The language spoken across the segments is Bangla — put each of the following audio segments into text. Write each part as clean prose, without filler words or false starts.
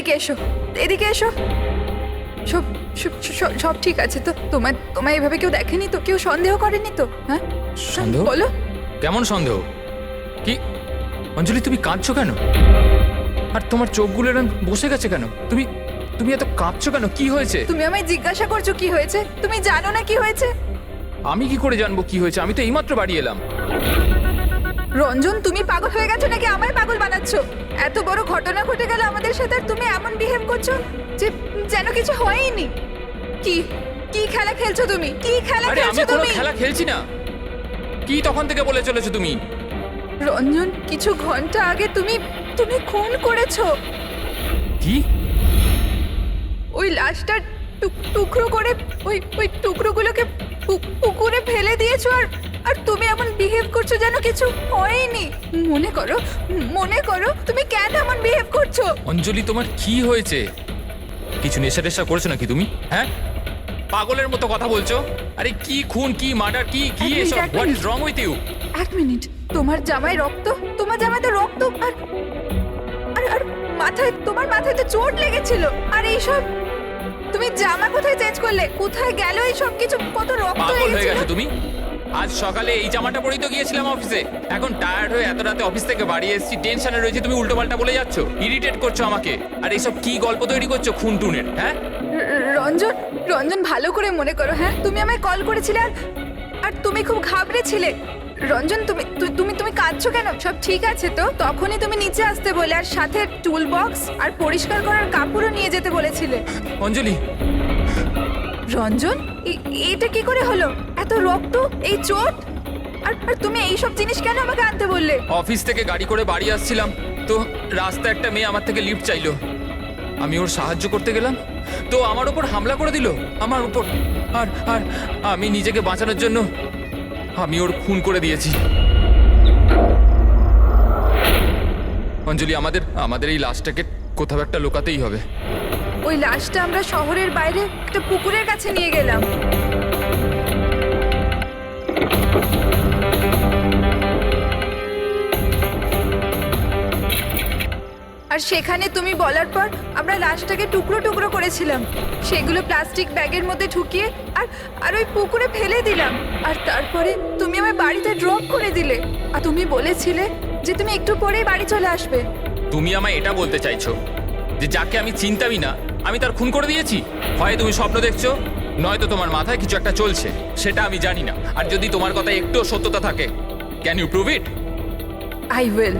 এদিকে এসো, এদিকে এসো। সব সব ঠিক আছে তো? তোমায় এভাবে কেউ দেখেনি তো? কেউ সন্দেহ করেনি তো? হ্যাঁ সন্দেহ? বলো। কেমন সন্দেহ? কি অঞ্জলি, তুমি কাঁদছো কেন? আর তোমার চোখগুলো এরকম বসে গেছে কেন? তুমি তুমি এত কাঁদছো কেন? কি হয়েছে? তুমি আমায় জিজ্ঞাসা করছো কি হয়েছে? তুমি জানো না কি হয়েছে? আমি কি করে জানবো কি হয়েছে? আমি তো এইমাত্র বাড়ি এলাম। রঞ্জন, তুমি পাগল হয়ে গেছো নাকি আমায় পাগল বানাচ্ছো? এত বড় ঘটনা ঘটে গেল আমাদের সাথে আর তুমি এমন বিহেভ করছো যে যেন কিছু হয়ইনি। কি কি খেলা খেলছো তুমি? কি খেলা আরে আমি খেলছো কোনো তুমি? খেলা খেলছি না। কি তখন থেকে বলে চলেছো তুমি? রঞ্জন, কিছু ঘন্টা আগে তুমি তুমি খুন করেছো। কি? ওই লাশটা টুকরো করে ওই টুকরোগুলোকে পুকুরে ফেলে দিয়েছো আর আর তুমি এমন বিহেভ করছো যেন কিছু হয়নি। মনে করো তুমি কেন এমন বিহেভ করছো? অঞ্জলি, তোমার কি হয়েছে? কিছু নেশা টেশা করেছো নাকি তুমি? হ্যাঁ, পাগলের মতো কথা বলছো। আরে কি খুন, কি মার্ডার, কি কি এক মিনিট, এসব? এক what minute. Is wrong with you? এক মিনিট, তোমার জামায় রক্ত, তোমার জামায় তো রক্ত আর আর আর মাথায়, তোমার মাথায় তো চোট লেগেছিল। আর এইসব তুমি জামা কোথায় চেঞ্জ করলে? কোথায় গেল এই সব কিছু? কত রক্ত পাগল হয়ে লেগেছিল। গেছো তুমি? আজ সকালে এই জামাটা পরেই তো গিয়েছিলাম অফিসে। এখন টায়ার্ড হয়ে এত রাতে অফিস থেকে বাড়ি এসেছি, টেনশনে রয়েছে, তুমি উল্টোপাল্টা বলে যাচ্ছ, ইরিটেট করছো আমাকে। আর এইসব কি গল্প তৈরি করছো খুন টুনের? হ্যাঁ, রঞ্জন, রঞ্জন ভালো করে মনে করো। হ্যাঁ, তুমি আমায় কল করেছিলে আর তুমি খুব ঘাবড়েছিলে। রঞ্জন, তুমি তুমি তুমি কাঁদছো কেন? সব ঠিক আছে তো? তখনই তুমি নিচে আসতে বলে আর সাথে টুল বক্স আর পরিষ্কার করার কাপড়ও নিয়ে যেতে বলেছিলে। অঞ্জলি। রঞ্জন, এটা কি করে হলো? এত রক্ত, এই চোট, আর আর তুমি এই সব জিনিস কেন আমাকে আনতে বললে? অফিস থেকে গাড়ি করে বাড়ি আসছিলাম তো রাস্তায় একটা মেয়ে আমার থেকে লিফট চাইলো। আমি ওর সাহায্য করতে গেলাম তো আমার উপর হামলা করে দিল, আমার উপর। আর আর আমি নিজেকে বাঁচানোর জন্য আমি ওর খুন করে দিয়েছি। অঞ্জলি, আমাদের এই লাশটাকে কোথাও একটা লুকাতেই হবে। ওই লাশটা আমরা শহরের বাইরে একটা পুকুরের কাছে নিয়ে গেলাম। আর সেখানে তুমি বলার পর আমরা লাশটাকে টুকরো টুকরো করেছিলাম, সেগুলো প্লাস্টিক ব্যাগের মধ্যে ঢুকিয়ে আর আর ওই পুকুরে ফেলে দিলাম। আর তারপরে তুমি আমায় বাড়িতে ড্রপ করে দিলে আর তুমি বলেছিলে যে তুমি একটু পরেই বাড়ি চলে আসবে। তুমি আমায় এটা বলতে চাইছো যে যাকে আমি চিনতামই না আমি তার খুন করে দিয়েছি? হয় তুমি স্বপ্ন দেখছো, নয়তো তোমার মাথায় কিছু একটা চলছে, সেটা আমি জানি না। আর যদি তোমার কথায় একটুও সত্যতা থাকে, can you prove it? I will.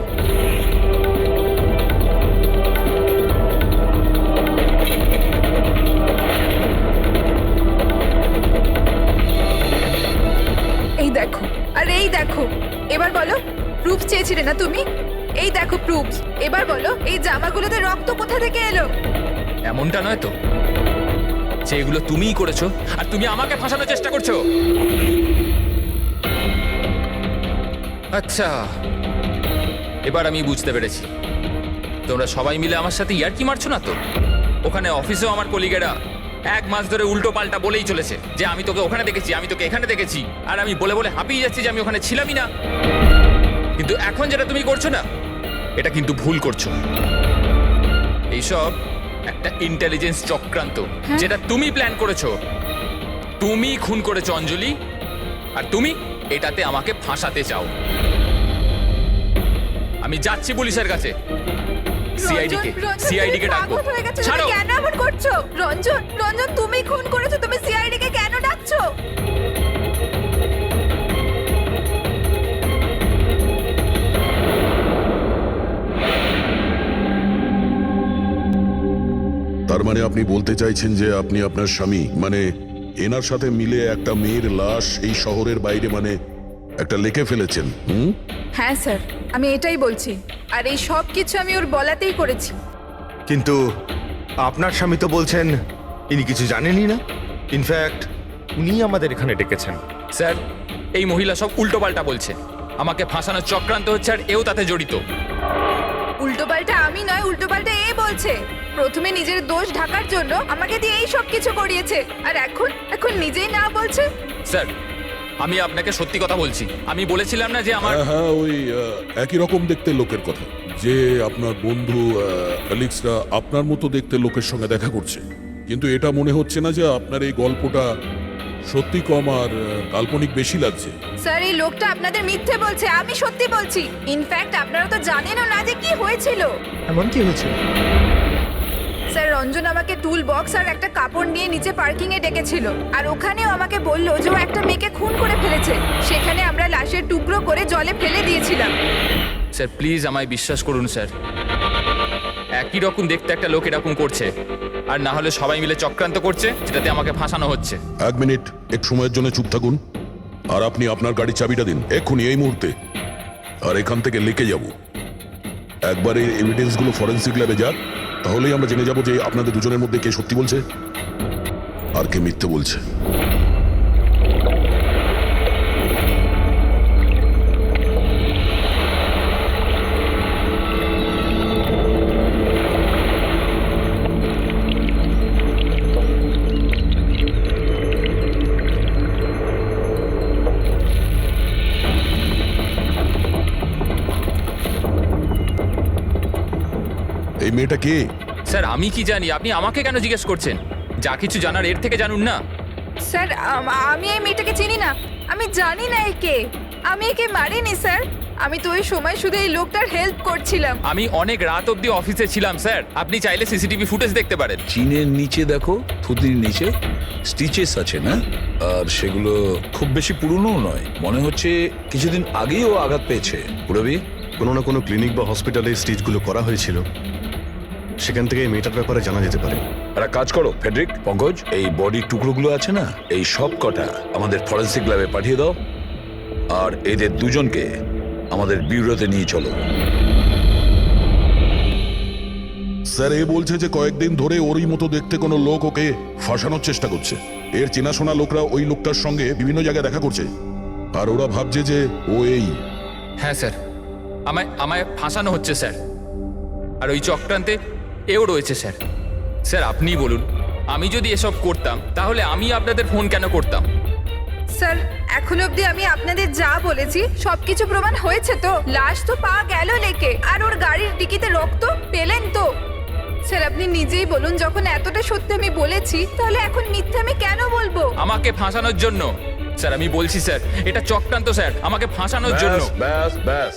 এই দেখো, আর এই দেখো। এবার বলো, প্রুফ চেয়েছিলে না তুমি? এই দেখো প্রুফ। এবার বলো, এই জামাগুলোতে রক্ত কোথা থেকে এলো? এমনটা নয় তো যে এগুলো তুমিই করেছো আর তুমি আমাকে ফাঁসানোর চেষ্টা করছো? আচ্ছা, এবার আমি বুঝতে পেরেছি। তোমরা সবাই মিলে আমার সাথে ইয়ার্কি মারছো না তো? ওখানে অফিসেও আমার কলিগেরা এক মাস ধরে উল্টো পাল্টা বলেই চলেছে যে আমি তোকে ওখানে দেখেছি, আমি তোকে এখানে দেখেছি। আর আমি বলে বলে হাঁপিয়ে যাচ্ছি যে আমি ওখানে ছিলামই না। কিন্তু এখন যেটা তুমি করছো না, এটা কিন্তু ভুল করছো। এইসব একটা ইন্টেলিজেন্স চক্রান্ত, যেটা তুমি প্ল্যান করেছো। তুমি খুন করেছো অঞ্জলি, আর তুমি এটাতে আমাকে ফাঁসাতে চাও। আমি যাচ্ছি পুলিশের কাছে, সিআইডি কে ডাকবো। ছাড়ো। কেন এমন করছো? রঞ্জন, রঞ্জন তুমি খুন করেছো, তুমি সিআইডি কে কেন ডাকছো? তার মানে আপনি বলতে চাইছেন যে আপনি আপনার স্বামী মানে এনার সাথে মিলে একটা মেয়ের লাশ এই শহরের বাইরে মানে একটা লেকে ফেলেছেন? হ্যাঁ স্যার, আমি এটাই বলছি। আর এই সব কিছু আমি ওর বলাতেই করেছি। কিন্তু আপনার স্বামী তো বলছেন ইনি কিছু জানেনই না। ইনফ্যাক্ট উনি আমাদের এখানে ডেকেছেন। স্যার, এই মহিলা সব উল্টোপাল্টা বলছে, আমাকে ফাঁসানোর চক্রান্ত হচ্ছে আর এও তাতে জড়িত। উল্টোপাল্টা আমি নয়, উল্টোপাল্টা এ বলছে। প্রথমে নিজের দোষ ঢাকার জন্য আমাকে দিয়ে এই সব কিছু করিয়েছে, আর এখন নিজেই না বলছে। স্যার, আমি আপনাকে সত্যি কথা বলছি। আমি বলেছিলাম না যে আমার হ্যাঁ, ওই একই রকম দেখতে লোকের কথা। যে আপনার বন্ধু অ্যালেক্সরা আপনার মতো দেখতে লোকের সঙ্গে দেখা করছে, কিন্তু এটা মনে হচ্ছে না যে আপনার এই গল্পটা সত্যি কম আর কাল্পনিক বেশি লাগছে। স্যার এই লোকটা আপনাদের মিথ্যে বলছে, আমি সত্যি বলছি। ইনফ্যাক্ট আপনারা তো জানেনও না যে কি হয়েছিল। এমন কি হয়েছিল? স্যার রঞ্জন আমাকে টুল বক্স আর একটা কাপড় নিয়ে নিচে পার্কিং এ ডেকেছিল, আর ওখানেও আমাকে বললো যে ও একটা মেয়েকে খুন করে ফেলেছে। সেখানে আমরা লাশের টুকরো করে জলে ফেলে দিয়েছিলাম। স্যার প্লিজ আমায় বিশ্বাস করুন স্যার, একই রকম দেখতে একটা লোক এরকম করছে, আর না হলে সবাই মিলে চক্রান্ত করছে যেটাতে আমাকে ফাঁসানো হচ্ছে। এক মিনিট, এক সময়ের জন্য চুপ থাকুন, আর আপনি আপনার গাড়ির চাবিটা দিন এক্ষুনি, এই মুহূর্তে। আর এখান থেকে লিখে যাব। একবার এই এভিডেন্সগুলো ফরেন্সিক ল্যাবে যাক, তাহলেই আমরা জেনে যাব যে আপনাদের দুজনের মধ্যে কে সত্যি বলছে আর কে মিথ্যে বলছে। এই মেয়েটা কে? স্যার আমি কি জানি, আপনি আমাকে কেন জিজ্ঞেস করছেন? যা কিছু জানার এর থেকে জানুন না। স্যার আমি এই মেয়েটাকে চিনি না, আমি জানি না একে। আমি একে মারিনি স্যার, আমি তো ওই সময় শুধু এই লোকটার হেল্প করছিলাম। আমি অনেক রাত অবধি অফিসে ছিলাম স্যার, আপনি চাইলে সিসিটিভি ফুটেজ দেখতে পারেন। চিনের নিচে দেখো, থুতির নিচে স্টিচেস আছে না, আর সেগুলো খুব বেশি পুরনো নয়, মনে হচ্ছে কিছুদিন আগেই ও আঘাত পেয়েছে। পুরবি কোনো না কোনো ক্লিনিক বা হসপিটালে স্টিচগুলো করা হয়েছিল, সেখান থেকে এই মেয়েটার ব্যাপারে জানা যেতে পারে। একটা কাজ করো ফেডরিক, পঙ্কজ, এই বডির টুকরোগুলো আছে না, এই সব কটা আমাদের ফরেন্সিক ল্যাবে পাঠিয়ে দাও, আর এদের দুজনকে আমাদের ব্যুরোতে নিয়ে চলো। স্যার এ বলছে যে কয়েকদিন ধরে ওরই মতো দেখতে কোনো লোক ওকে ফাঁসানোর চেষ্টা করছে। এর চেনাশোনা লোকরা ওই লোকটার সঙ্গে বিভিন্ন জায়গায় দেখা করছে, আর ওরা ভাবছে যে ও এই। হ্যাঁ স্যার, আমায় ফাঁসানো হচ্ছে স্যার, আর ওই চক্রান্তে এও রয়েছে স্যার। স্যার আপনিই বলুন, আমি যদি এসব করতাম তাহলে আমি আপনাদের ফোন কেন করতাম? স্যার এখন অবধি আমি আপনাদের যা বলেছি সবকিছু প্রমাণ হয়েছে তো। লাশ তো পাওয়া গেল লেকে, আর ওর গাড়ির ডিকিতে রক্ত পেলেন তো। স্যার আপনি নিজেই বলুন, যখন এতটা সত্যি আমি বলেছি তাহলে এখন মিথ্যে আমি কেন বলবো? আমাকে ফাঁসানোর জন্য স্যার, আমি বলছি স্যার এটা চক্রান্ত স্যার, আমাকে ফাঁসানোর জন্য। ব্যাস ব্যাস ব্যাস,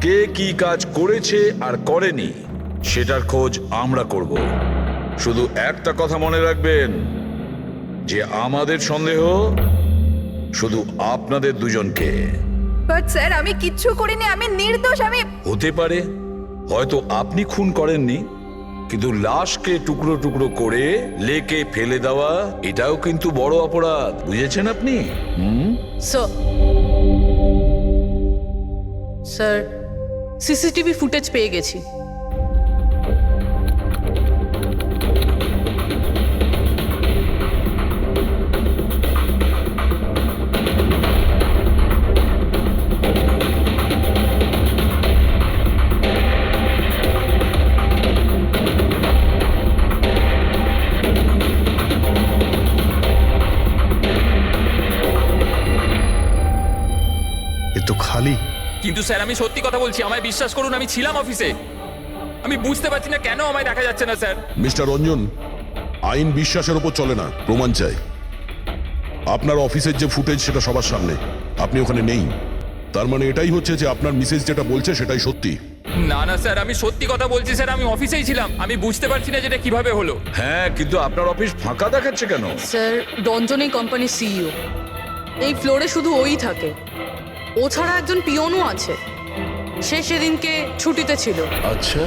কে কি কাজ করেছে আর করেনি সেটার খোঁজ আমরা করব। শুধু একটা কথা মনে রাখবেন, যে আমাদের সন্দেহ শুধু আপনাদের দুজনকে। বাট স্যার আমি কিচ্ছু করিনি, আমি নির্দোষ। আমি হতে পারে হয়তো আপনি খুন করেননি, কিন্তু লাশকে টুকরো টুকরো করে লেকে ফেলে দেওয়া এটাও কিন্তু বড় অপরাধ, বুঝেছেন আপনি? স্যার সিসিটিভি ফুটেজ পেয়ে গেছি। এ তো খালি। কিন্তু স্যার আমি সত্যি কথা বলছি, আমায় বিশ্বাস করুন, আমি ছিলাম অফিসে। আমি বুঝতে পারছি না কেন আমায় দেখা যাচ্ছে না স্যার। মিস্টার রঞ্জন, আইন বিশ্বাসের উপর চলে না, প্রমাণ চাই। আপনার অফিসের যে ফুটেজ সেটা সবার সামনে, আপনি ওখানে নেই, তার মানে এটাই হচ্ছে যে আপনার মিসেস যেটা বলছে সেটাই সত্যি। না না স্যার, আমি সত্যি কথা বলছি স্যার, আমি অফিসেই ছিলাম। আমি বুঝতে পারছি না যেটা কিভাবে হলো। হ্যাঁ, কিন্তু আপনার অফিস ফাঁকা দেখাচ্ছে কেন? স্যার রঞ্জন এই কোম্পানির সিইও, এই ফ্লোরে শুধু ওই থাকে, ও ছাড়া একজন পিয়নও আছে, সে সেদিনকে ছুটিতে ছিল। আচ্ছা,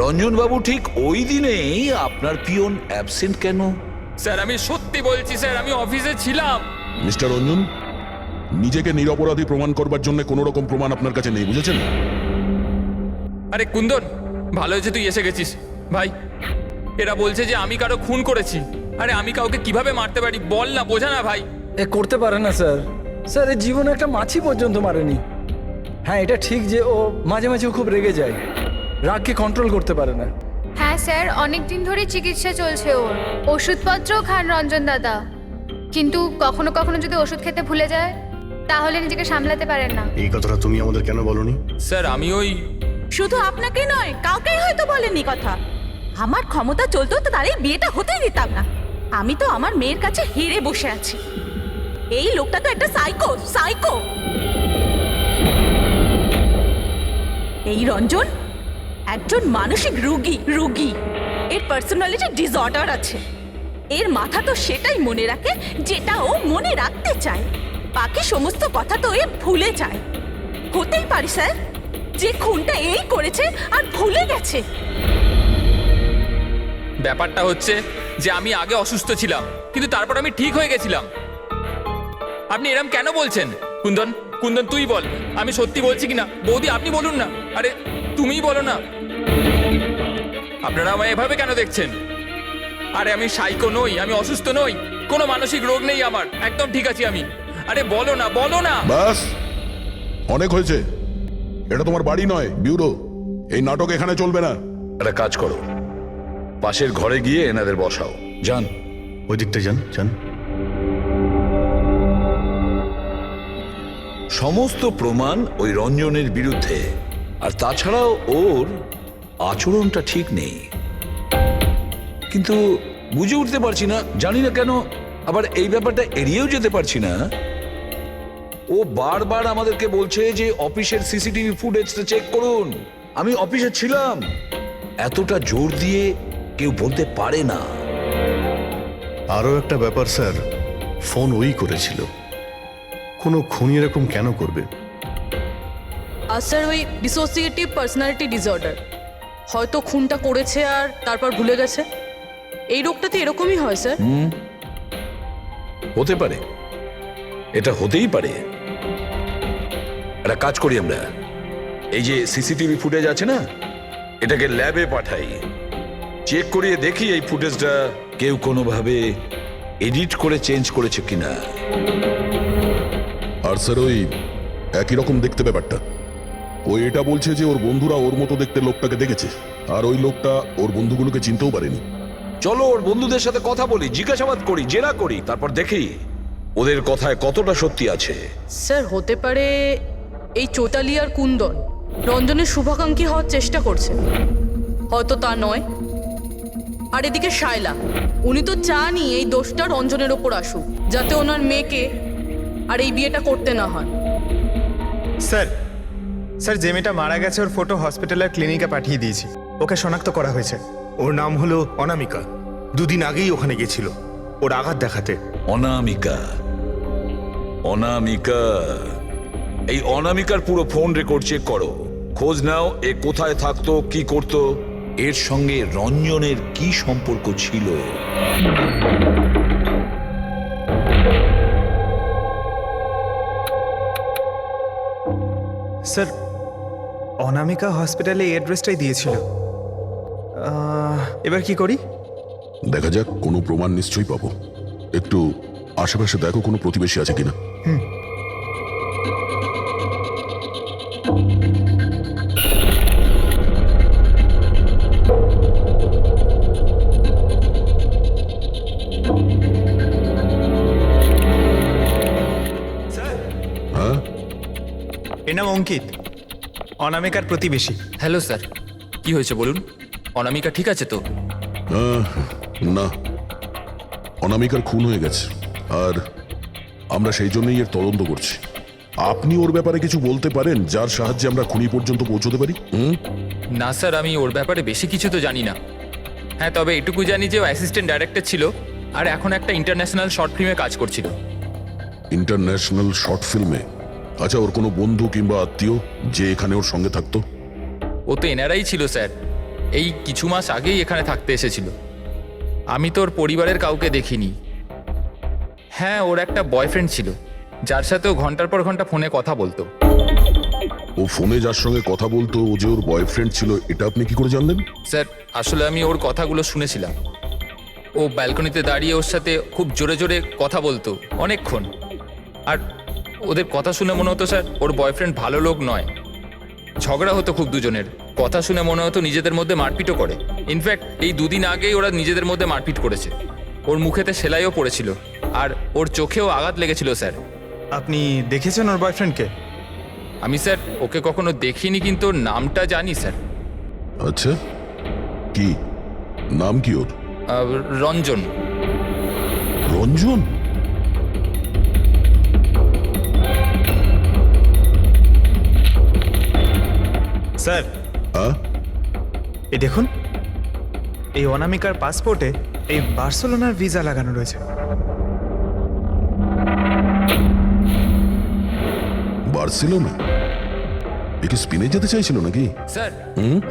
রঞ্জন বাবু ঠিক ওই দিনেই আপনার পিয়ন অ্যাবসেন্ট কেন? স্যার আমি সত্যি বলছি স্যার, আমি অফিসে ছিলাম। মিস্টার রঞ্জন, নিজেকে নিরপরাধী প্রমাণ করবার জন্য কোনো রকম প্রমাণ আপনার কাছে নেই, বুঝেছেন? আরে কুন্দন, ভালো হয়েছে তুই এসে গেছিস ভাই। এরা বলছে যে আমি কারো খুন করেছি। আরে আমি কাউকে কিভাবে মারতে পারি বল না, বোঝা না ভাই। এ করতে পারে না স্যার। স্যার এর জীবনে একটা মাছি পর্যন্ত মারেনি। হ্যাঁ এটা ঠিক যে ও মাঝে মাঝে খুব রেগে যায়, রাগকে কন্ট্রোল করতে পারে না। হ্যাঁ স্যার, অনেক দিন ধরে চিকিৎসা চলছে ওর, ওষুধপত্রও খান রঞ্জন দাদা, কিন্তু কখনো কখনো যদি ওষুধ খেতে ভুলে যায় তাহলে নিজেকে সামলাতে পারেন না। এই কথাটা তুমি আমাদের কেন বলনি? স্যার আমি ওই শুধু আপনাকে নয়, কাউকেই হয়তো বলেনি কথা। আমার ক্ষমতা চলতো তো তার এই বিয়েটা হতেই দিতাম না। আমি তো আমার মেয়ের কাছে হেরে বসে আছি। এই লোকটা তো একটা সাইকো সাইকো। এই রঞ্জন একজন মানসিক রোগী। এর পার্সোনালিটি ডিসঅর্ডার আছে। এর মাথা তো সেটাই মনে রাখে যেটা ও মনে রাখতে চায়। বাকি সমস্ত কথা তো এ ভুলে যায়। হতেই পারে স্যার যে খুনটা এই করেছে আর ভুলে গেছে। ব্যাপারটা হচ্ছে যে আমি আগে অসুস্থ ছিলাম, কিন্তু তারপর আমি ঠিক হয়ে গেছিলাম। আপনি এরম কেন বলছেন? কুন্দন কুন্দন তুই বল, আমি সত্যি বলছি কিনা। বৌদি আপনি বলুন না। আরে তুমিই বলো না। আপনারা আমায় এভাবে কেন দেখছেন? আরে আমি সাইকো নই, আমি অসুস্থ নই, কোনো মানসিক রোগ নেই আমার, একদম ঠিক আছি আমি। আরে বলো না, বলো না। বাস, অনেক হয়েছে। এটা তোমার বাড়ি নয়, ব্যুরো। এই নাটক এখানে চলবে না। একটা কাজ করো, পাশের ঘরে গিয়ে এনাদের বসাও। যান। ওই দিকটা যান যান। সমস্ত প্রমাণ ওই রঞ্জনের বিরুদ্ধে, আর তাছাড়াও ওর আচরণটা ঠিক নেই। কিন্তু বুঝে উঠতে পারছি না, জানি না কেন, আবার এই ব্যাপারটা এড়িয়েও যেতে পারছি না। ও বারবার আমাদেরকে বলছে যে অফিসের সিসিটিভি ফুটেজটা চেক করুন। আমি অফিসে ছিলাম। এতটা জোর দিয়ে কেউ বলতে পারে না। আরও একটা ব্যাপার স্যার, ফোন ওই করেছিল। কোনো খুনি এরকম কেন করবে? আর স্যার ওই ডিসোসিয়েটিভ পার্সোনালিটি ডিসঅর্ডার, হয়তো খুনটা করেছে আর তারপর ভুলে গেছে। এই রোগটাতে এরকমই হয় স্যার। হতে পারে, এটা হতেই পারে। একটা কাজ করি আমরা, এই যে সিসিটিভি ফুটেজ আছে না, এটাকে ল্যাবে পাঠাই, চেক করিয়ে দেখি এই ফুটেজটা কেউ কোনোভাবে এডিট করে চেঞ্জ করেছে কিনা। আর স্যার ওই একই রকম দেখতে ব্যাপারটা। ও এটা বলছে যে ওর বন্ধুরা ওর মতো দেখতে লোকটাকে দেখেছে, আর ওই লোকটা ওর বন্ধুগুলোকে চিনতেও পারেনি। চলো ওর বন্ধুদের সাথে কথা বলি, জিজ্ঞাসাবাদ করি, জেরা করি, তারপর দেখি ওদের কথায় কতটা সত্যি আছে। স্যার হতে পারে এই চৈতালি আর কুন্দন রঞ্জনের শুভাকাঙ্ক্ষী হওয়ার চেষ্টা করছে, হয়তো তা নয়। আর এদিকে শায়লা, উনি তো চানই এই দোষটা রঞ্জনের ওপর আসুক, যাতে ওনার মেয়েকে আর এই বিয়েটা করতে না হয়। স্যার স্যার যে মেয়েটা মারা গেছে ওর ফটো হসপিটালের ক্লিনিকে পাঠিয়ে দিয়েছি। ওকে শনাক্ত করা হয়েছে। ওর নাম হলো অনামিকা। দুদিন আগেই ওখানে গেছিল ওর আঘাত দেখাতে। অনামিকা, অনামিকা, এই অনামিকার পুরো ফোন রেকর্ড চেক করো, খোঁজ নাও এ কোথায় থাকতো, কি করত, এর সঙ্গে রঞ্জনের কি সম্পর্ক ছিল। স্যার অনামিকা হসপিটালে এই অ্যাড্রেসটাই দিয়েছিল। এবার কি করি? দেখা যাক, কোনো প্রমাণ নিশ্চয়ই পাবো। একটু আশেপাশে দেখো কোনো প্রতিবেশী আছে কিনা। স্যার হ্যাঁ, এর নাম অঙ্কিত, অনামিকার প্রতিবেশী। হ্যালো স্যার, কি হয়েছে বলুন? অনামিকা ঠিক আছে তো? না, অনামিকার খুন হয়ে গেছে, আর আমরা সেই জন্যই এর তদন্ত করছি। আপনি ওর ব্যাপারে কিছু বলতে পারেন যার সাহায্যে আমরা খুনি পর্যন্ত পৌঁছতে পারি? না স্যার, আমি ওর ব্যাপারে বেশি কিছু তো জানি না। হ্যাঁ, তবে এটুকু জানি যে ও অ্যাসিস্ট্যান্ট ডাইরেক্টর ছিল আর এখন একটা ইন্টারন্যাশনাল শর্ট ফিল্মে কাজ করছিল। ইন্টারন্যাশনাল শর্ট ফিল্মে? আচ্ছা, ওর কোনো বন্ধু কিংবা আত্মীয় যে এখানে ওর সঙ্গে থাকতো? ও তো এনারাই ছিল স্যার, এই কিছু মাস আগেই এখানে থাকতে এসেছিল। আমি তো ওর পরিবারের কাউকে দেখিনি। হ্যাঁ, ওর একটা বয়ফ্রেন্ড ছিল যার সাথে ও ঘন্টার পর ঘন্টা ফোনে কথা বলতো। ও ফোনে যার সঙ্গে কথা বলতো ও যে ওর বয়ফ্রেন্ড ছিল, এটা আপনি কি করে জানলেন? স্যার আসলে আমি ওর কথাগুলো শুনেছিলাম। ও ব্যালকনিতে দাঁড়িয়ে ওর সাথে খুব জোরে জোরে কথা বলতো অনেকক্ষণ। আর ওদের কথা শুনে মনে হতো স্যার ওর বয়ফ্রেন্ড ভালো লোক নয়। ঝগড়া হতো খুব দুজনের। কথা শুনে মনে হতো নিজেদের মধ্যে মারপিটও করে। ইনফ্যাক্ট এই দুদিন আগেই ওরা নিজেদের মধ্যে মারপিট করেছে। ওর মুখেতে সেলাইও পড়েছিল আর ওর চোখেও আঘাত লেগেছিল স্যার। আপনি দেখেছেন ওর বয়ফ্রেন্ডকে? আমি স্যার ওকে কখনো দেখিনি, কিন্তু ওর নামটা জানি স্যার। আচ্ছা, কি নাম কি ওর? রঞ্জন। রঞ্জন? স্যার, হ্যাঁ, এই দেখুন, এই অনামিকার পাসপোর্টে এই বার্সেলোনার ভিসা লাগানো রয়েছে। বার্সেলোনা? এ কি স্পেনে যেতে চাইছিল নাকি? স্যার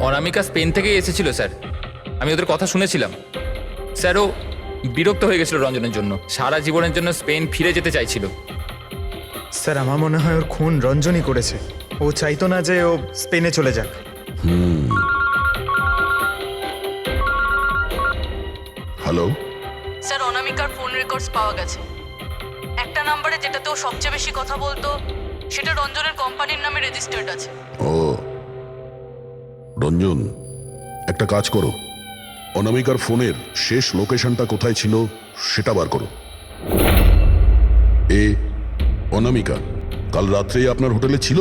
অনামিকা স্পেন থেকেই এসেছিল স্যার, আমি ওদের কথা শুনেছিলাম। স্যার ও বিরক্ত হয়ে গেছিল রঞ্জনের জন্য, সারা জীবনের জন্য স্পেন ফিরে যেতে চাইছিল। স্যার, আমার মনে হয় ওর খুন রঞ্জনই করেছে। ও চাইতো না যে ও স্পেনে চলে যাক। হ্যালো, স্যার অনামিকার ফোন রেকর্ডস পাওয়া গেছে। একটা নাম্বারে যেটাতে ও সবচেয়ে বেশি কথা বলতো সেটা রঞ্জনের কোম্পানির নামে রেজিস্টার্ড আছে। ও রঞ্জন, একটা কাজ করো, অনামিকার ফোনের শেষ লোকেশনটা কোথায় ছিল সেটা বার করো। এ অনামিকা কাল রাত্রেই আপনার হোটেলে ছিল?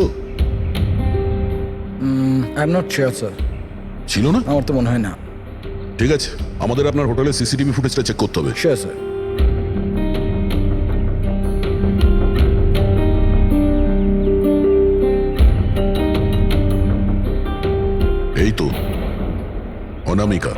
I am not sure sir, ছিল না? আমার তো মনে হয় না। ঠিক আছে, আমাদের আপনার হোটেলের সিসিটিভি ফুটেজটা চেক করতে হবে। Sure sir. এই তো অনামিকা।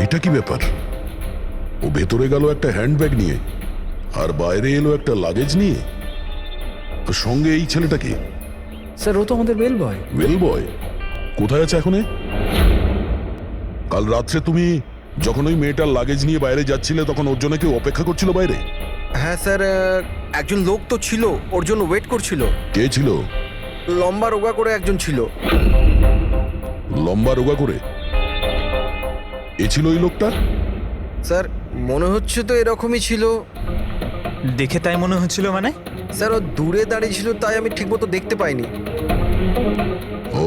এটা কি ব্যাপার? ও ভেতরে গেল একটা হ্যান্ডব্যাগ নিয়ে, আর বাইরে এলো একটা লাগেজ নিয়ে। তো সঙ্গে এই ছেলেটাকে? স্যার ও তো আমাদের বেল বয়। ওয়েল বয় কোথায় আছে এখন? কাল রাত্রে তুমি যখন ওই মেয়েটার লাগেজ নিয়ে বাইরে যাচ্ছিলে তখন ওর জন্য কেউ অপেক্ষা করছিল বাইরে? হ্যাঁ স্যার, একজন লোক তো ছিল, ওর জন্য ওয়েট করছিল। কে ছিল? লম্বা রোগা করে একজন ছিল। লম্বা রোগা করে? এ ছিল ওই লোকটা? স্যার মনে হচ্ছে তো এরকমই ছিল। দেখে তাই মনে হচ্ছিল মানে? স্যার ও দূরে দাঁড়িয়ে ছিল, তাই আমি ঠিকমতো দেখতে পাইনি। ও,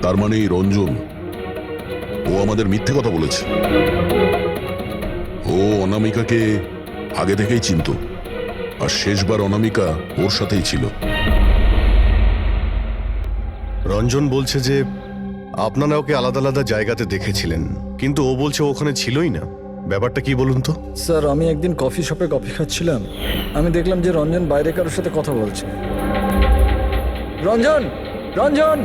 তার মানে এই রঞ্জন, ও আমাদের মিথ্যে কথা বলেছে। ও অনামিকাকে আগে থেকেই চিনতো, আর শেষবার অনামিকা ওর সাথেই ছিল। রঞ্জন বলছে যে আপনারা ওকে আলাদা আলাদা জায়গাতে দেখেছিলেন, কিন্তু ও বলছে ও ওখানে ছিলই না। ব্যাপারটা কি বলুন তো? স্যার আমি একদিন কফি শপে কফি খাচ্ছিলাম, আমি দেখলাম যে রঞ্জন বাইরে কারোর সাথে কথা বলছে। রঞ্জন, রঞ্জন,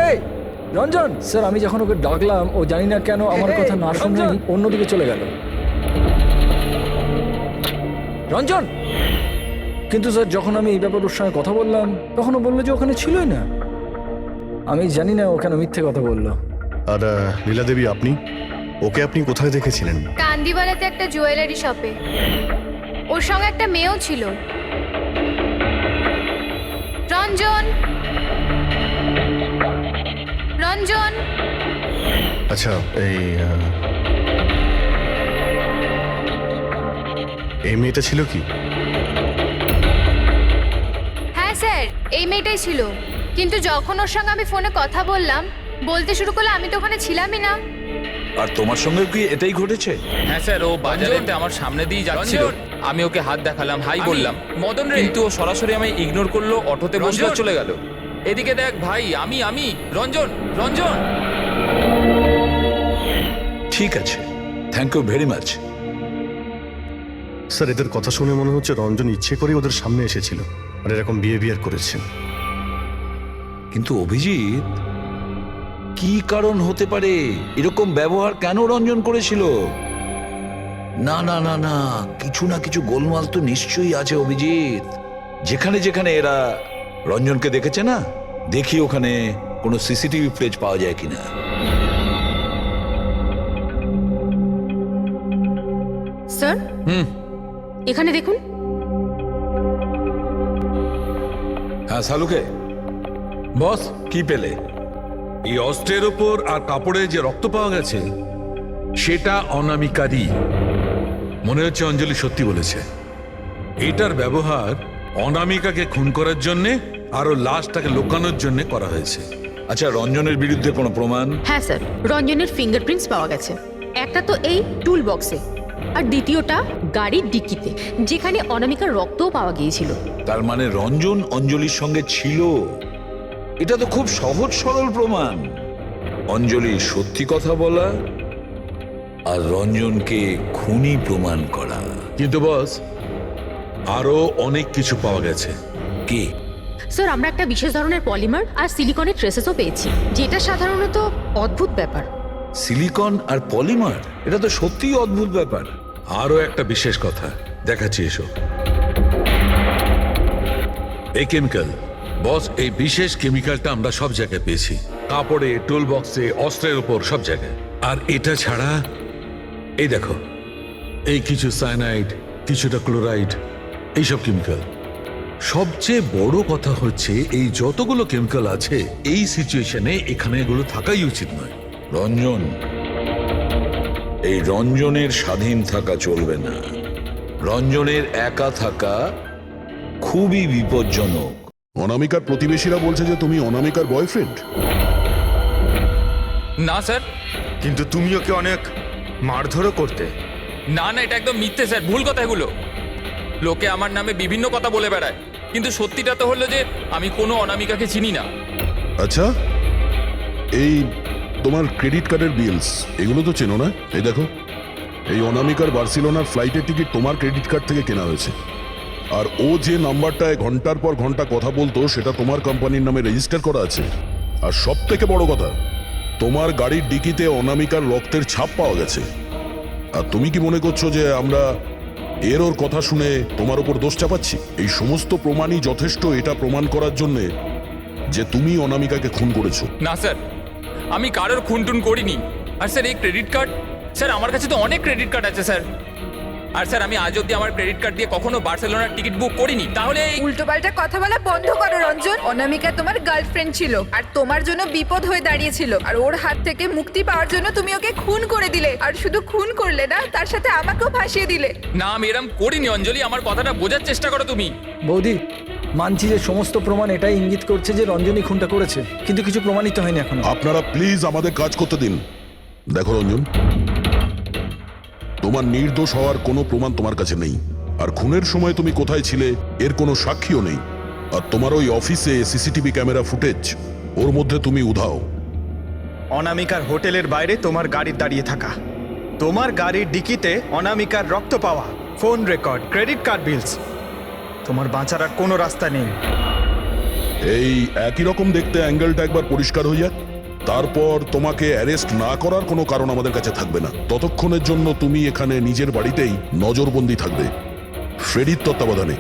এই রঞ্জন! স্যার আমি যখন ওকে ডাকলাম ও জানি না কেন আমার কথা না শুনে অন্যদিকে চলে গেল। রঞ্জন! কিন্তু স্যার যখন আমি এই ব্যাপারে ওর সঙ্গে কথা বললাম তখন ও বললো যে ওখানে ছিলই না। আমি জানি না ওখানে মিথ্যে কথা বললো। আর লীলা দেবী, আপনি ওকে আপনি কোথায় দেখেছিলেন? কান্দিওয়ালাতে একটা জুয়েলারি শপে। ওর সঙ্গে একটা মেয়েও ছিল। রঞ্জন, রঞ্জন! আচ্ছা, এই মেয়েটা ছিল কি? হ্যাঁ স্যার, এই মেয়েটাই ছিল। কিন্তু যখন ওর সঙ্গে আমি ফোনে কথা বললাম, বলতে শুরু করলো আমি তো ওখানে ছিলামই না। আর তোমার সঙ্গে কি এটাই ঘটেছে? হ্যাঁ স্যার, ও বাজারেতে আমার সামনে দিয়ে যাচ্ছিল, আমি ওকে হাত দেখালাম, হাই বললাম, মদন রে, কিন্তু ও সরাসরি আমায় ইগনোর করলো, অটোতে বসলো, চলে গেল। এদিকে দেখ ভাই, আমি রঞ্জন, রঞ্জন! ঠিক আছে, thank you very much. Sir এদের কথা শুনে মনে হচ্ছে রঞ্জন ইচ্ছে করে ওদের সামনে এসেছিল আর এরকম বিহেভিয়ার করেছেন। কিন্তু অভিজিৎ, কি কারণ হতে পারে? এরকম ব্যবহার কেন রঞ্জন করেছিল? না না না না, কিছু না কিছু গোলমাল তো নিশ্চয়ই আছে অভিজিৎ। যেখানে যেখানে এরা রঞ্জনকে দেখেছে না, দেখি ওখানে কোনো সিসিটিভি ফুটেজ পাওয়া যায় কিনা। স্যার এখানে দেখুন। হ্যাঁ সালুকে, বস, কি পেলে? এই অস্ত্রের ওপর আর কাপড়ে যে রক্ত পাওয়া গেছে সেটা অনামিকারই। মনে হচ্ছে অঞ্জলি সত্যি বলেছে। এটার ব্যবহার অনামিকাকে খুন করার জন্য আর ওর লাশটাকে লুকানোর জন্য করা হয়েছে। আচ্ছা, রঞ্জনের বিরুদ্ধে কোনো প্রমাণ? হ্যাঁ স্যার, রঞ্জনের ফিঙ্গারপ্রিন্টস পাওয়া গেছে। একটা তো এই টুল বক্সে, আর দ্বিতীয়টা গাড়ির ডিক্কিতে, যেখানে অনামিকার রক্তও পাওয়া গিয়েছিল। তার মানে রঞ্জন অঞ্জলির সঙ্গে ছিল। এটা তো খুব সহজ সরল প্রমাণ। অঞ্জলির সত্যি কথা বলা আর রঞ্জনকে খুনি প্রমাণ করা। কিন্তু বস, আরো অনেক কিছু পাওয়া গেছে। কি? স্যার, আমরা একটা বিশেষ ধরনের পলিমার আর সিলিকনের ট্রেসেসও পেয়েছি, যেটা সাধারণত অদ্ভুত ব্যাপার। সিলিকন আর পলিমার, এটা তো সত্যিই অদ্ভুত ব্যাপার। আরো একটা বিশেষ কথা দেখাচ্ছি, এসো। এই কেমিক্যাল, বস, এই বিশেষ কেমিক্যালটা আমরা সব জায়গায় পেয়েছি। কাপড়ে, টুল বক্সে, অস্ত্রের উপর, সব জায়গায়। আর এটা ছাড়া এই দেখো, এই কিছু সায়ানাইড, কিছুটা ক্লোরাইড, এইসব কেমিক্যাল। সবচেয়ে বড় কথা হচ্ছে, এই যতগুলো কেমিক্যাল আছে এই সিচুয়েশনে এখানে এগুলো থাকাই উচিত নয়। রঞ্জন, এই রঞ্জনের স্বাধীন থাকা চলবে না। রঞ্জনের একা থাকা খুবই বিপজ্জনক। অনামিকার প্রতিবেশীরা বলছে যে তুমি অনামিকার বয়ফ্রেন্ড। না স্যার, কিন্তু তুমি ওকে অনেক মারধরও করতে। না না, এটা একদম মিথ্যে স্যার, ভুল কথা এগুলো। লোকে আমার নামে বিভিন্ন কথা বলে বেড়ায়, কিন্তু সত্যিটা তো হলো যে আমি কোনো অনামিকাকে চিনি না। আচ্ছা, এই তোমার ক্রেডিট কার্ডের বিলস, এগুলো তো চেনো না? এই দেখো, এই অনামিকার বার্সেলোনার ফ্লাইটের টিকিট তোমার ক্রেডিট কার্ড থেকে কেনা হয়েছে। আর ও যে নাম্বারটায় ঘন্টার পর ঘন্টা কথা বলতো সেটা তোমার কোম্পানির নামে রেজিস্টার করা আছে। আর সব থেকে বড় কথা, তোমার গাড়ির ডিকিতে অনামিকার রক্তের ছাপ পাওয়া গেছে। আর তুমি কি মনে করছো যে আমরা ওর কথা শুনে তোমার উপর দোষ চাপাচ্ছি? এই সমস্ত প্রমাণই যথেষ্ট এটা প্রমাণ করার জন্যে যে তুমি অনামিকাকে খুন করেছো। না স্যার, আমি কারোর খুনটুন করিনি। আর স্যার, এই ক্রেডিট কার্ড, স্যার আমার কাছে তো অনেক ক্রেডিট কার্ড আছে স্যার। আর স্যার, আমি আজ অব্দি আমার ক্রেডিট কার্ড দিয়ে কখনো বার্সেলোনার টিকিট বুক করিনি। তাহলে উল্টোপাল্টা কথা বলা বন্ধ করো রঞ্জন। অনামিকা তোমার গার্লফ্রেন্ড ছিল আর তোমার জন্য বিপদ হয়ে দাঁড়িয়েছিল, আর ওর হাত থেকে মুক্তি পাওয়ার জন্য তুমি ওকে খুন করে দিলে। আর শুধু খুন করলে না, তার সাথে আমাকেও ফাঁসিয়ে দিলে। না, আমি এরম করিনি অঞ্জলি, আমার কথাটা বোঝার চেষ্টা করো তুমি। বৌদি, মানছি যে সমস্ত প্রমাণ এটাই ইঙ্গিত করছে যে রঞ্জনী খুনটা করেছে, কিন্তু কিছু প্রমাণিত হয়নি এখনো। আপনারা প্লিজ আমাদের কাজ করতে দিন। দেখো রঞ্জন, তোমার নির্দোষ হওয়ার কোনো প্রমাণ তোমার কাছে নেই। আর খুনের সময় তুমি কোথায় ছিলে এর কোনো সাক্ষীও নেই। আর তোমার ওই অফিসে সিসিটিভি ক্যামেরা ফুটেজ, ওর মধ্যে তুমি উধাও। অনামিকার হোটেলের বাইরে তোমার গাড়ি দাঁড়িয়ে থাকা, তোমার গাড়ির ডিকিতে অনামিকার রক্ত পাওয়া, ফোন রেকর্ড, ক্রেডিট কার্ড বিলস, তোমার বাঁচার আর কোনো রাস্তা নেই। এই একই রকম দেখতে অ্যাঙ্গেলটা একবার পরিষ্কার হয়ে যাক, তারপর তোমাকে অ্যারেস্ট না করার কোনো কারণ আমাদের কাছে থাকবে না। ততক্ষণের জন্য তুমি এখানে নিজের বাড়িতেই নজরবন্দি থাকবে, ফ্রেডির তত্ত্বাবধানে।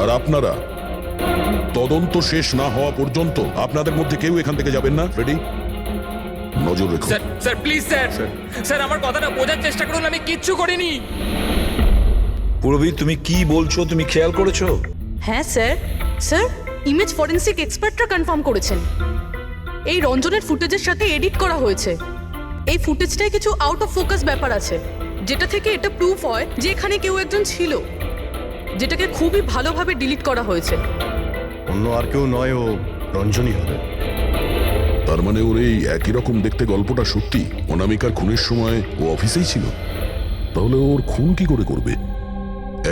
আর আপনারা তদন্ত শেষ না হওয়া পর্যন্ত আপনাদের মধ্যে কেউ এখান থেকে যাবেন না। ফ্রেডি, নজর রেখো। Sir, sir please sir, sir আমার কথাটা বোঝার চেষ্টা করুন, আমি কিচ্ছু করিনি। পূরবী, তুমি কি বলছো তুমি খেয়াল করেছো? হ্যাঁ স্যার, স্যার ইমেজ ফরেন্সিক এক্সপার্টরা কনফার্ম করেছেন এই রঞ্জনের ফুটেজের সাথে এডিট করা হয়েছে। এই ফুটেজটায় কিছু আউট অফ ফোকাস ব্যাপার আছে, যেটা থেকে এটা প্রুফ হয় যে এখানে কেউ একজন ছিল, যেটাকে খুবই ভালোভাবে ডিলিট করা হয়েছে। অন্য আর কেউ নয়, ও রঞ্জনই হবে। তার মানে ওর এই একই রকম দেখতে গল্পটা সত্যি। অনামিকার খুনের সময় ও অফিসেই ছিল। তাহলে ওর খুন কি করে করবে?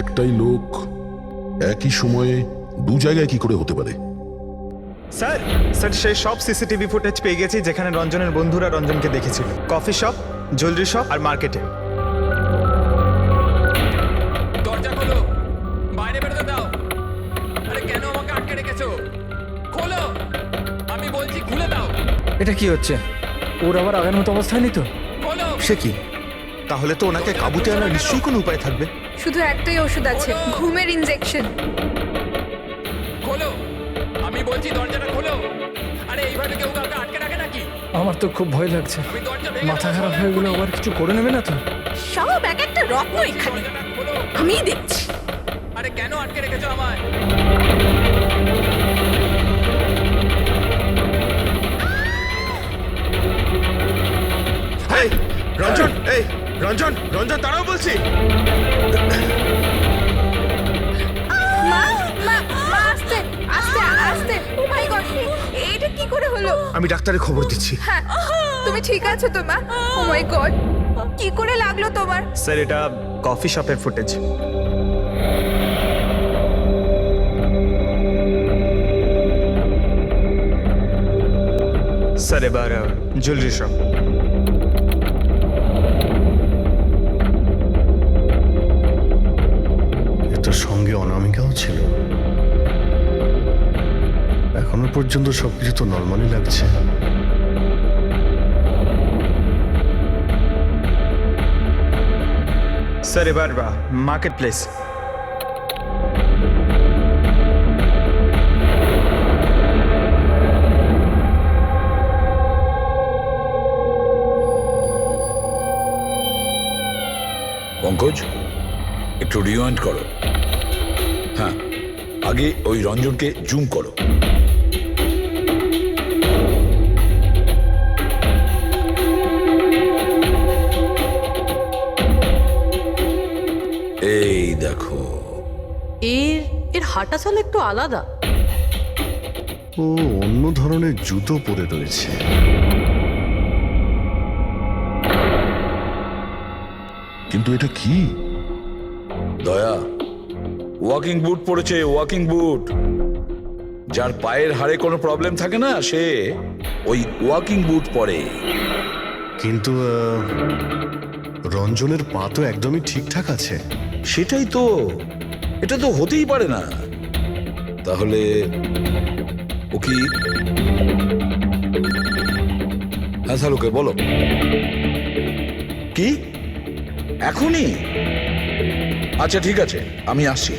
একটাই লোক একই সময়ে দু জায়গায় কি করে হতে পারে? স্যার, স্যার সেই সব সিসিটিভি ফুটেজ পেয়ে গেছি যেখানে রঞ্জনের বন্ধুরা রঞ্জনকে দেখেছিল। কফি শপ, জুয়েলারি শপ আর মার্কেটে। দরজা খোলো, বাইরে বেরোতে দাও। আরে কেন আমাকে আটকে রেখেছো? খোলো, আমি বলছি খুলে দাও। এটা কি হচ্ছে? ওর আবার আগের মতো অবস্থায় নেই তো? খোলো। সে কি? তাহলে তো ওনাকে কাবুতে আনার নিশ্চয়ই কোনো উপায় থাকবে। শুধু একটাই ওষুধ আছে, ঘুমের ইনজেকশন। খোলো, আমি বলছি দরজাটা খোলো। আরে এইভাবে কেউ কাউকে আটকে রাখে নাকি? আমার তো খুব ভয় লাগছে। আমি দরজা ভেঙে মাথা খারাপ হয়ে গেলে আবার কিছু করে নেবে না তো? সব এক একটা রত্ন এখানে, দরজাটা খোলো। আমি দেখছি। আরে কেন আটকে রেখেছো আমায়? এই রঞ্জন, এই রঞ্জন, রঞ্জন দাঁড়াও বলছি। মা, মা, কি করে হলো? আমি ডাক্তারের খবর দিচ্ছি। হ্যাঁ, তুমি ঠিক আছো তো মা? ও মাই গড, কি করে লাগলো তোমার? স্যার এটা কফি শপের ফুটেজ। স্যার এবার জুয়েলারি শপ। এটার সঙ্গে অনামিকাও ছিল। এখনো পর্যন্ত সবকিছু তো নর্মালি লাগছে। স্যার এবার মার্কেট প্লেস। পঙ্কজ একটু রিওয়াইন্ড করো। হ্যাঁ, আগে ওই রঞ্জনকে জুম করো। এই দেখো, এর হাঁটা চল একটু আলাদা। ও অন্য ধরনের জুতো পরে রয়েছে। কিন্তু এটা কি? দয়া ওয়াকিং বুট পরেছে, ওয়াকিং বুট। যার পায়ের হাড়ে কোনো প্রবলেম থাকে না সে ওই ওয়াকিং বুট পরে। কিন্তু রঞ্জনের পা তো একদমই ঠিকঠাক আছে। সেটাই তো, এটা তো হতেই পারে না। তাহলে ও কি? হ্যাঁ সালুকে বলো, কি এখনই? আচ্ছা ঠিক আছে, আমি আসছি।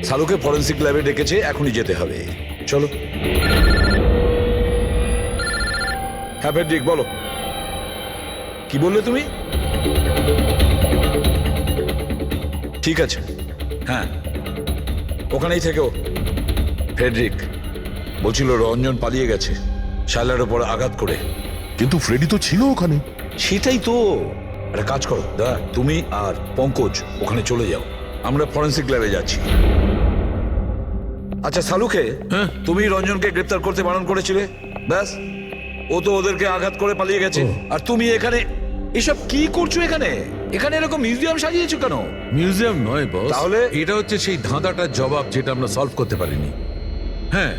সালুকে ফরেন্সিক ল্যাবে ডেকেছে, এখনই যেতে হবে। চলো। হ্যাঁ ফেডরিক বলো, কি বললে তুমি? ঠিক আছে, হ্যাঁ ওখানেই থেকো। ফ্রেডরিক বলছিল রঞ্জন পালিয়ে গেছে শাইলার ওপর আঘাত করে। কিন্তু ফ্রেডি তো ছিল ওখানে। সেটাই তো। একটা কাজ করো দাদা, তুমি আর পঙ্কজ ওখানে চলে যাও, আমরা ফরেন্সিক ল্যাবে যাচ্ছি। আচ্ছা সালুকে, তুমি রঞ্জনকে গ্রেপ্তার করতে বারণ করেছিলে, ব্যাস ও তো ওদেরকে আঘাত করে পালিয়ে গেছে। আর তুমি এখানে এসব কি করছো? এখানে এখানে এরকম মিউজিয়াম সাজিয়েছো কেন? মিউজিয়াম নয় বস, তাহলে? এটা হচ্ছে সেই ধাঁধাটার জবাব যেটা আমরা সলভ করতে পারিনি। হ্যাঁ,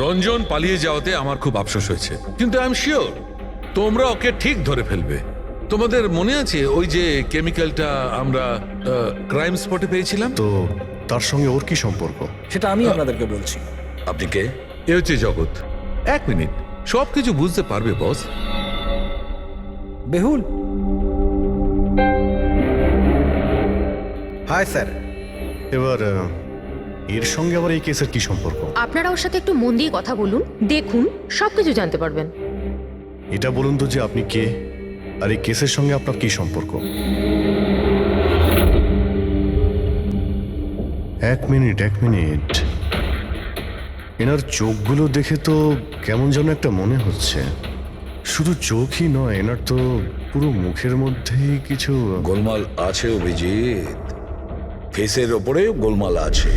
রঞ্জন পালিয়ে যাওয়াতে আমার খুব আফসোস হয়েছে, কিন্তু আই এম শিওর তোমরা ওকে ঠিক ধরে ফেলবে। তোমাদের মনে আছে ওই যে কেমিক্যালটা আমরা ক্রাইম স্পটে পেয়েছিলাম? তো তার সঙ্গে ওর কি সম্পর্ক? সেটা আমি আপনাদেরকে বলছি। আপনি কে? এ হচ্ছে জগৎ। এক মিনিট, সবকিছু বুঝতে পারবে বস। বেহুল, হাই স্যার। এবার এর সঙ্গে আবার এই কেসের কি সম্পর্ক? আপনারা ওর সাথে একটু মন দিয়ে কথা বলুন, দেখুন সবকিছু জানতে পারবেন। এটা বলুন তো যে আপনি কে, আর এই কেসের সঙ্গে আপনার কি সম্পর্ক? এক মিনিট। এনার চোখগুলো দেখে তো কেমন যেন একটা মনে হচ্ছে। শুধু চোখই নয়, এনার তো পুরো মুখের মধ্যেই কিছু গোলমাল আছে অভিজিৎ, ফেসের ওপরে গোলমাল আছে।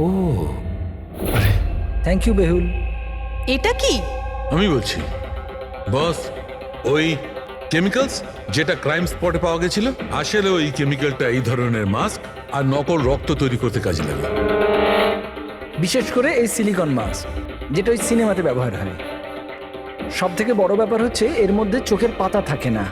ও থ্যাংক ইউ বেহুল। এটা কি? আমি বলছি বস, ওই কেমিক্যালস যেটা ক্রাইম স্পটে পাওয়া গেছিল, আসলে ওই কেমিক্যালটা এই ধরনের মাস্ক আর নকল রক্ত তৈরি করতে কাজে লাগে। বিশেষ করে এই সিলিকন মাস্ক, যেটা ওই সিনেমাতে ব্যবহার হয়। সব থেকে বড় ব্যাপার হচ্ছে এর মধ্যে চোখের পাতা থাকে না,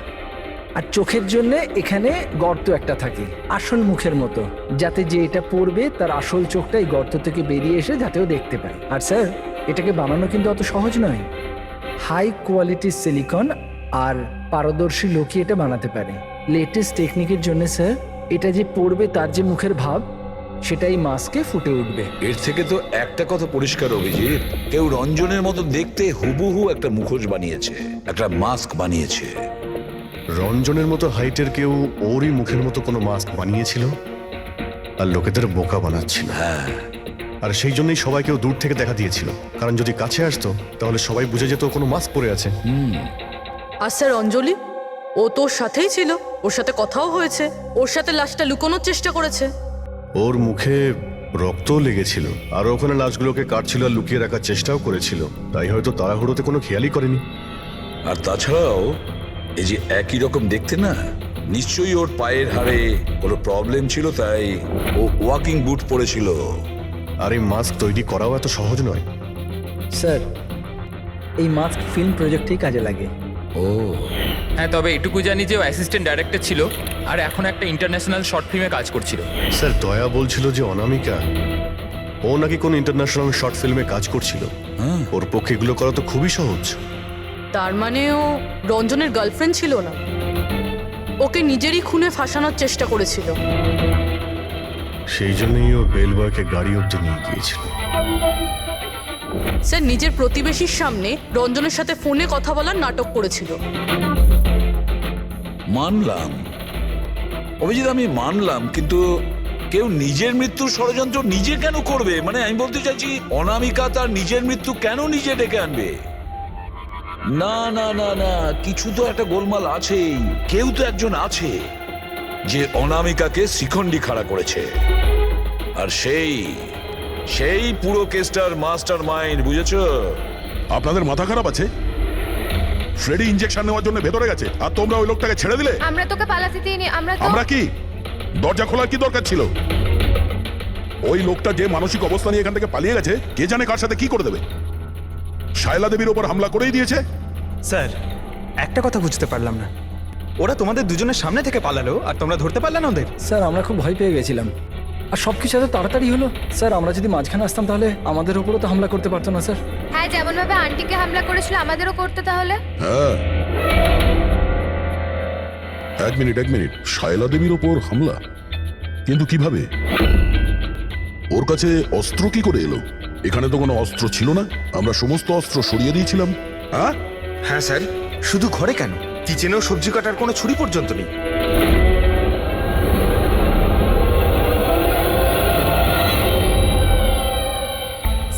আর চোখের জন্য এখানে গর্ত একটা থাকে আসল মুখের মতো, যাতে যে এটা পড়বে তার আসল চোখটা এই গর্ত থেকে বেরিয়ে এসে যাতেও দেখতে পায়। আর স্যার, এটাকে বানানো কিন্তু অত সহজ নয়। হাই কোয়ালিটির সিলিকন আর পারদর্শী লোকই এটা বানাতে পারে। লেটেস্ট টেকনিকের জন্য স্যার, এটা যে পড়বে তার যে মুখের ভাব, সেটাই মাস্কে ফুটে উঠবে। এর থেকে তো একটা কথা পরিষ্কার অভিজিৎ, কেউ রঞ্জনের মতো দেখতে হুবহু একটা মুখোশ বানিয়েছে, একটা মাস্ক বানিয়েছে। রঞ্জনের মতো হাইটের কেউ ওরই মুখের মতো কোনো মাস্ক বানিয়েছিল আর লোকেদের বোকা বানাচ্ছিল। হ্যাঁ, আর সেই জন্যই সবাইকেও দূর থেকে দেখা দিয়েছিল, কারণ যদি কাছে আসতো তাহলে সবাই বুঝে যেত ও কোনো মাস্ক পরে আছে। আর স্যার অঞ্জলি, ও তোর সাথেই ছিল, ওর সাথে কথাও হয়েছে, ওর সাথে লাশটা লুকোনোর চেষ্টা করেছে। ওর মুখে রক্তও লেগেছিল, আর ওখানে লাশগুলোকে কাটছিল আর লুকিয়ে রাখার চেষ্টাও করেছিল, তাই হয়তো তাড়াহুড়োতে কোনো খেয়ালই করেনি। আর তাছাড়াও এই যে একই রকম দেখতে না, নিশ্চয়ই ওর পায়ের হাড়ে কোনো প্রবলেম ছিল, তাই ও ওয়াকিং বুট পরেছিল। আর এই মাস্ক তৈরি করাও এত সহজ নয়। স্যার, এই মাস্ক ফিল্ম প্রজেক্টেই কাজে লাগে। ও হ্যাঁ, তবে এটুকু জানি যে ও অ্যাসিস্ট্যান্ট ডাইরেক্টর ছিল আর এখন একটা ইন্টারন্যাশনাল শর্ট ফিল্মে কাজ করছিল। স্যার, দয়া বলছিল যে অনামিকা ও নাকি কোন ইন্টারন্যাশনাল শর্ট ফিল্মে কাজ করছিল। ওর পক্ষে এগুলো করা তো খুবই সহজ। তার মানে ও রঞ্জনের গার্লফ্রেন্ড ছিল না, ওকে নিজেরই খুনে ফাঁসানোর চেষ্টা করেছিল। সেই জন্যই ও বেলবয়কে গাড়ি অব্দি নিয়ে গিয়েছিল। স্যার নিজের প্রতিবেশীর সামনে রঞ্জনের সাথে ফোনে কথা বলার নাটক করেছিল। মানলাম অভিজিৎ, আমি মানলাম, কিন্তু কেউ নিজের মৃত্যুর ষড়যন্ত্র নিজে কেন করবে? মানে আমি বলতে চাইছি, অনামিকা তার নিজের মৃত্যু কেন নিজে ডেকে আনবে? না না না না, কিছু তো একটা গোলমাল আছেই। কেউ তো একজন আছে যে অনামিকাকে শিখণ্ডি খাড়া করেছে, আর সেই পুরো কেসটার মাস্টার মাইন্ড, বুঝেছো? আপনাদের মাথা খারাপ আছে? ফ্রেডি ইনজেকশন নেওয়ার জন্য ভেতরে গেছে আর তোমরা ওই লোকটাকে ছেড়ে দিলে। আমরা তোকে পালাতে দিইনি, আমরা কি দরজা খোলার কি দরকার ছিল? ওই লোকটা যে মানসিক অবস্থা নিয়ে এখান থেকে পালিয়ে গেছে, কে জানে কার সাথে কি করে দেবে। শায়লা দেবীর ওপর হামলা করেই দিয়েছে। স্যার, একটা কথা বুঝতে পারলাম না, ওরা তোমাদের দুজনের সামনে থেকে পালালো আর তোমরা ধরতে পারলে না ওদের? স্যার, আমরা খুব ভয় পেয়ে গেছিলাম, আর সব কিছু এত তাড়াতাড়ি হলো। স্যার, আমরা যদি মাঝখানে আসতাম তাহলে আমাদের উপরও তো হামলা করতে পারতো না স্যার। হ্যাঁ, যেমন ভাবে আন্টিকে হামলা করেছিল আমাদেরও করতে তাহলে। হ্যাঁ, এক মিনিট, শায়লা দেবীর ওপর হামলা? কিন্তু কিভাবে? ওর কাছে অস্ত্র কি করে এলো? এখানে তো কোনো অস্ত্র ছিল না, আমরা সমস্ত অস্ত্র সরিয়ে দিয়েছিলাম। হ্যাঁ হ্যাঁ স্যার, শুধু ঘরে কেন, কিচেনেও সবজি কাটার কোনো ছুরি পর্যন্ত নেই।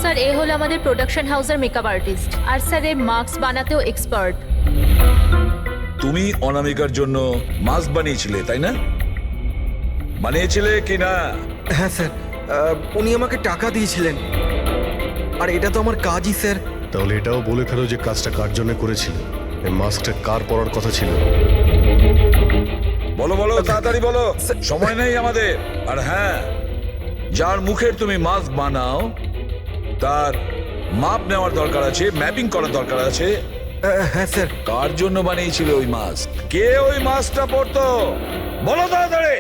স্যার, এ হলো আমাদের প্রোডাকশন হাউসের মেকআপ আর্টিস্ট, আর স্যার এ মাস্ক বানাতেও এক্সপার্ট। তুমি অনামিকার জন্য মাস্ক বানিয়েছিলে, তাই না? বানিয়েছিলে কি না? হ্যাঁ স্যার, উনি আমাকে টাকা দিয়েছিলেন, আর এটা তো আমার কাজই স্যার। তাহলে এটাও বলে ফেলো যে কাজটা কার জন্য করেছিল, এই মাস্কটা কার পরার কথা ছিল। বলো বলো, তাড়াতাড়ি বলো, সময় নেই আমাদের। আর হ্যাঁ, যার মুখের তুমি মাস্ক বানাও তার মাপ নেওয়ার দরকার আছে, ম্যাপিং করার দরকার আছে। হ্যাঁ স্যার। কার জন্য বানিয়েছিল ওই মাস্ক? কে ওই মাস্কটা পরতো? বলো তাড়াতাড়ি।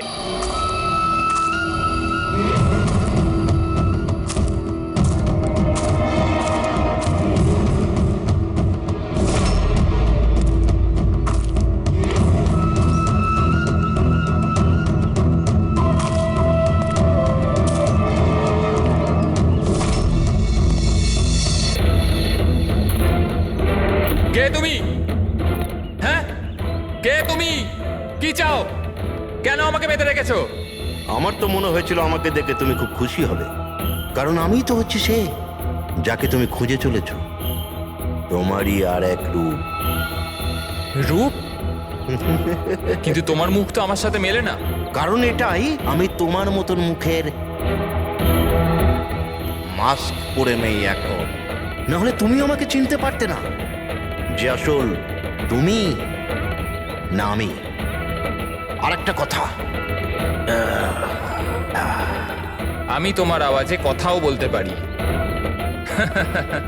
কে তুমি? হ্যাঁ, কে তুমি? কি চাও? কেন আমাকে বেঁধে রেখেছো? আমার তো মনে হয়েছিল আমাকে দেখে তুমি খুব খুশি হবে, কারণ আমিই তো হচ্ছি সে যাকে তুমি খুঁজে চলেছ। তোমারই আর এক রূপ। রূপ? কিন্তু তোমার মুখ তো আমার সাথে মেলে না। কারণ এটাই, আমি তোমার মতন মুখের মাস্ক পরে নেই এখন, না হলে তুমি আমাকে চিনতে পারতে না যে আসল তুমি না আমি। আর একটা কথা, আমি তোমার আওয়াজে কথাও বলতে পারি।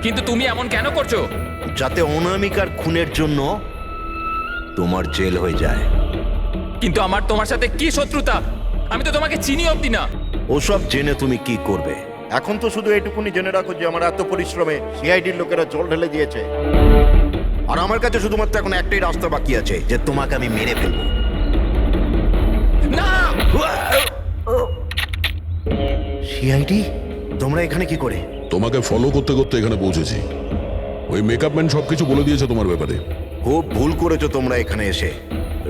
কিন্তু তুমি এমন কেন করছো? যাতে অনামিকার খুনের জন্য তোমার জেল হয়ে যায়। কিন্তু আমার তোমার সাথে কি শত্রুতা? আমি তো তোমাকে চিনি অবধি না। ওসব জেনে তুমি কি করবে? এখন তো শুধু এটুকুনি জেনে রাখো যে আমার এত পরিশ্রমে সিআইডির লোকেরা জল ঢেলে দিয়েছে, আর আমার কাছে শুধুমাত্র এখন একটাই রাস্তা বাকি আছে, যে তোমাকে আমি মেরে ফেলবো। না! সিআইডি, তোমরা এখানে কি করে? তোমাকে ফলো করতে করতে এখানে পৌঁছেছি। ওই মেকআপ ম্যান সবকিছু বলে দিয়েছে তোমার ব্যাপারে। খুব ভুল করেছো তোমরা এখানে এসে।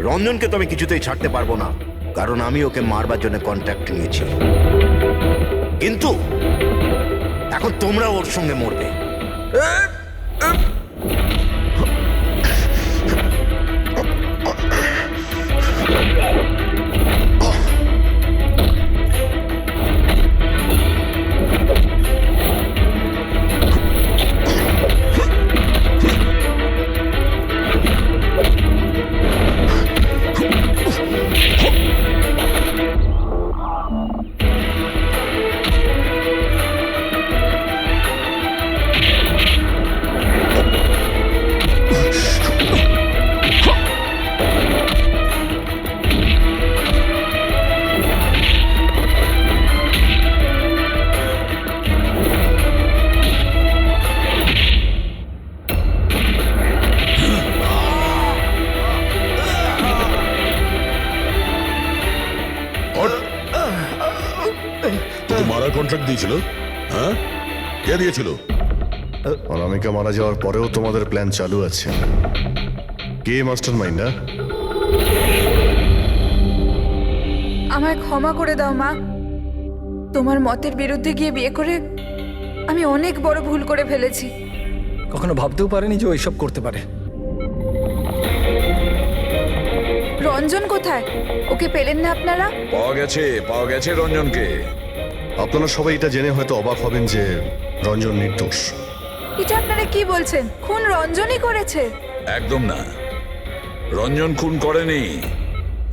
রঞ্জনকে তো আমি কিছুতেই ছাড়তে পারবো না, কারণ আমি ওকে মারবার জন্য কন্ট্যাক্ট নিয়েছি। কিন্তু এখন তোমরা ওর সঙ্গে মরবে। তোকে মারার কন্ট্রাক্ট দিয়েছিল? হ্যাঁ, কে দিয়েছিল? অনামিকা মারা যাওয়ার পরেও তোমাদের প্ল্যান চালু আছে। কে মাস্টার মাইন্ড? আমায় ক্ষমা করে দাও মা। তোমার মতের বিরুদ্ধে গিয়ে বিয়ে করে আমি অনেক বড় ভুল করে ফেলেছি। কখনো ভাবতেও পারেনি যে ও এইসব করতে পারে। রঞ্জন কোথায়? ওকে পেলেন না আপনারা? পাওয়া গেছে রঞ্জনকে। আপনারা সবাই এটা জেনে হয়তো অবাক হবেন যে রঞ্জন নির্দোষ। এটা আপনারা কি বলছেন? খুন রঞ্জনই করেছে? একদম না, রঞ্জন খুন করেনি।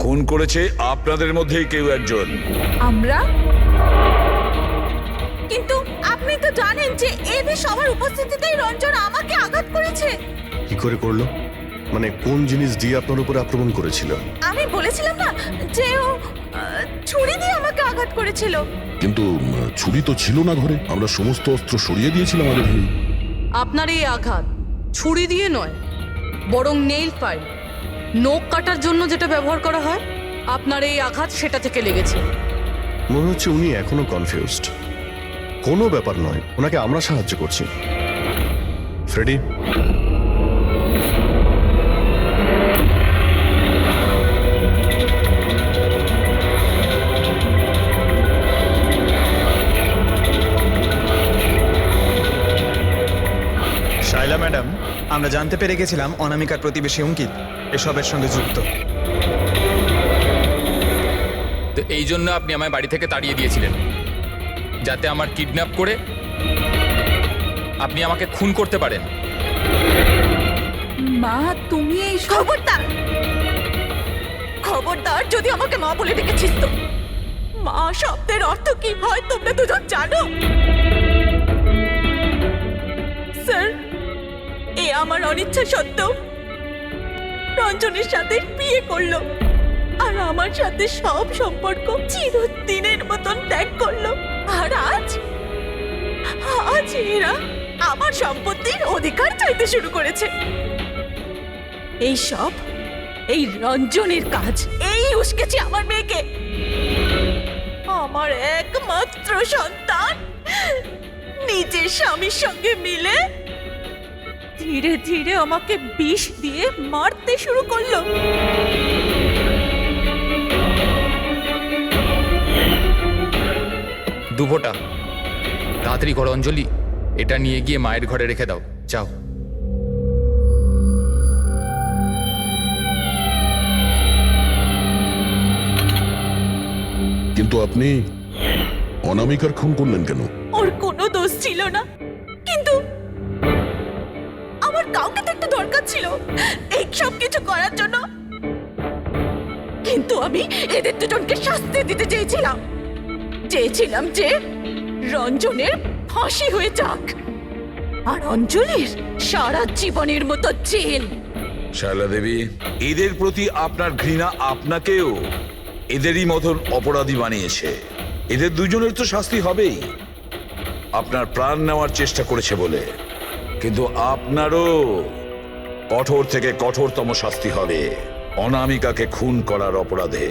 খুন করেছে আপনাদের মধ্যেই কেউ একজন। আমরা? কিন্তু আপনি তো জানেন যে এদের সবার উপস্থিতিতেই রঞ্জন আমাকে আঘাত করেছে। কি করে করলো? মানে কোন জিনিস দিয়ে আপনার উপরে আক্রমণ করেছিল? আমি বলেছিলাম না যে ও ছুরি দিয়ে আমাকে আঘাত করেছিল। কিন্তু ছুরি তো ছিল না ঘরে, আমরা সমস্ত অস্ত্র সরিয়ে দিয়েছিলাম আগে থেকে। আপনার এই আঘাত ছুরি দিয়ে নয়, বরং নেইল ফাইল, নখ কাটার জন্য যেটা ব্যবহার করা হয়, আপনার এই আঘাত সেটা থেকে লেগেছে। মনে হচ্ছে উনি এখনো কনফিউজড। কোনো ব্যাপার নয়, ওনাকে আমরা সাহায্য করছি। ফ্রেডি, শাইলা ম্যাডাম, আমরা জানতে পেরে গেছিলাম অনামিকার প্রতিবেশী অঙ্কিত এসবের সঙ্গে যুক্ত। তো এই জন্য আপনি আমায় বাড়ি থেকে তাড়িয়ে দিয়েছিলেন, যাতে আমার কিডন্যাপ করে আপনি আমাকে খুন করতে পারেন। মা, তুমি এই খবরদার, খবরদার, যদি আমাকে মা বলে ডেকেছিস তো। মা শব্দের অর্থ কি হয় তোমরা দুজন জানো? স্যার, এ আমার অনিচ্ছা সত্ত্বেও রঞ্জনের সাথে বিয়ে করলো আর আমার সাথে সব সম্পর্ক চিরদিনের মতন ত্যাগ করলো। আর আজ এরা আমার সম্পত্তির অধিকার চাইতে শুরু করেছে। এই সব এই রঞ্জনের কাজ। এই উস্কেছে আমার মেয়েকে, আমার একমাত্র সন্তান, নিজের স্বামীর সঙ্গে মিলে ধীরে ধীরে আমাকে বিষ দিয়ে মারতে শুরু করলো। দুভোটা তাড়াতাড়ি করো অঞ্জলি, এটা নিয়ে গিয়ে মায়ের ঘরে রেখে দাও, যাও। কিন্তু আপনি অনামিকার খুন করলেন কেন? ওর কোনো দোষ ছিল না, কিন্তু আমার কাউকে তো একটু দরকার ছিল এই সব কিছু করার জন্য। কিন্তু আমি এদের দুজনকে শাস্তি দিতে চেয়েছিলাম যে রঞ্জনের ফাঁসি হয়ে যাক আর অঞ্জলির সারা জীবনের মতো জেল। শায়লা দেবী, এদের প্রতি আপনার ঘৃণা আপনাকেও এদেরই মতন অপরাধী বানিয়েছে। এদের দুজনের তো শাস্তি হবেই, আপনার প্রাণ নেওয়ার চেষ্টা করেছে বলে। কিন্তু আপনারও কঠোর থেকে কঠোরতম শাস্তি হবে অনামিকাকে খুন করার অপরাধে।